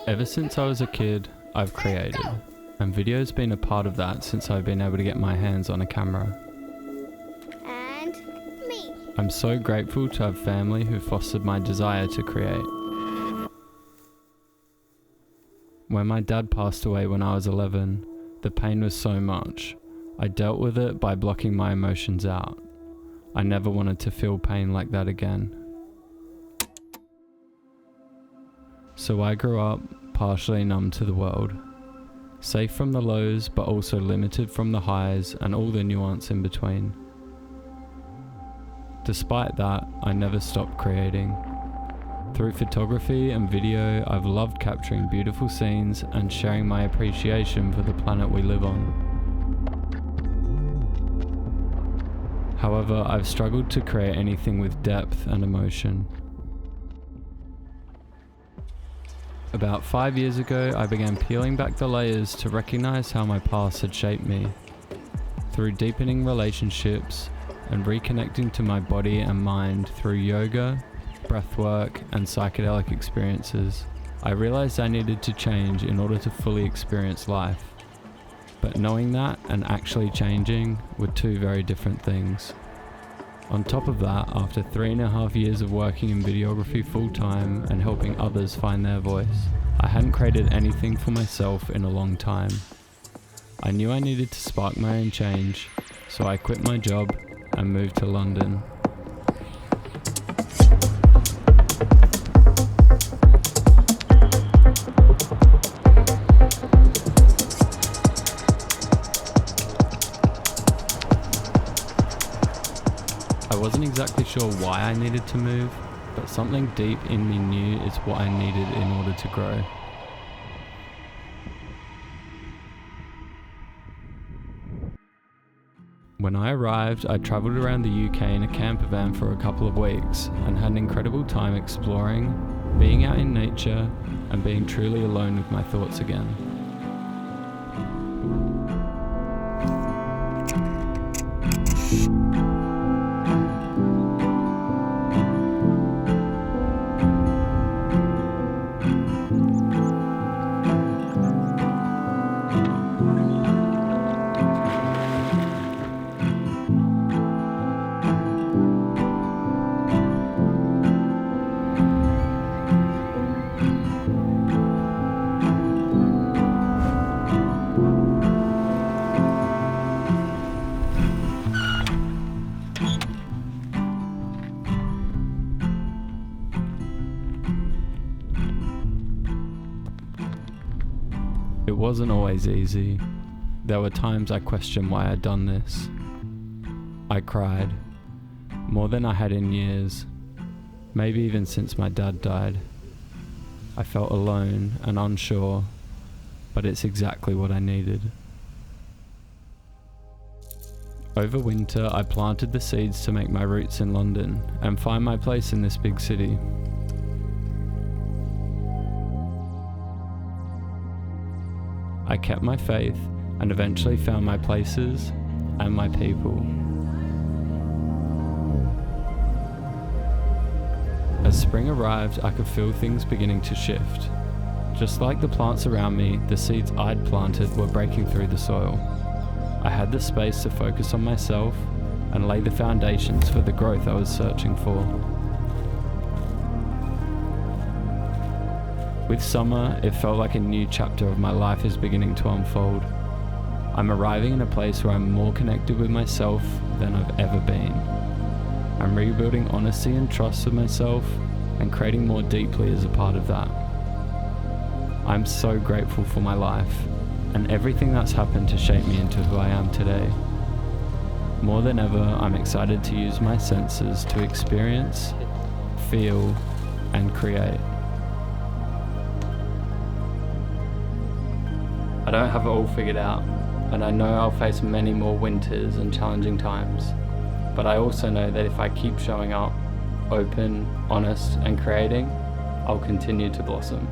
Ever since I was a kid, I've created, and video's been a part of that since I've been able to get my hands on a camera. And me. I'm so grateful to have family who fostered my desire to create. When my dad passed away when I was 11, the pain was so much. I dealt with it by blocking my emotions out. I never wanted to feel pain like that again. So I grew up partially numb to the world, safe from the lows but also limited from the highs and all the nuance in between. Despite that, I never stopped creating. Through photography and video, I've loved capturing beautiful scenes and sharing my appreciation for the planet we live on. However, I've struggled to create anything with depth and emotion. About 5 years ago, I began peeling back the layers to recognize how my past had shaped me. Through deepening relationships and reconnecting to my body and mind through yoga, breathwork, and psychedelic experiences, I realized I needed to change in order to fully experience life. But knowing that and actually changing were two very different things. On top of that, after 3.5 years of working in videography full-time and helping others find their voice, I hadn't created anything for myself in a long time. I knew I needed to spark my own change, so I quit my job and moved to London. I wasn't exactly sure why I needed to move, but something deep in me knew it's what I needed in order to grow. When I arrived, I travelled around the UK in a camper van for a couple of weeks and had an incredible time exploring, being out in nature, and being truly alone with my thoughts again. It wasn't always easy. There were times I questioned why I'd done this. I cried, more than I had in years, maybe even since my dad died. I felt alone and unsure, but it's exactly what I needed. Over winter, I planted the seeds to make my roots in London and find my place in this big city. I kept my faith and eventually found my places and my people. As spring arrived, I could feel things beginning to shift. Just like the plants around me, the seeds I'd planted were breaking through the soil. I had the space to focus on myself and lay the foundations for the growth I was searching for. With summer, it felt like a new chapter of my life is beginning to unfold. I'm arriving in a place where I'm more connected with myself than I've ever been. I'm rebuilding honesty and trust with myself and creating more deeply as a part of that. I'm so grateful for my life and everything that's happened to shape me into who I am today. More than ever, I'm excited to use my senses to experience, feel, and create. I don't have it all figured out, and I know I'll face many more winters and challenging times, but I also know that if I keep showing up, open, honest, and creating, I'll continue to blossom.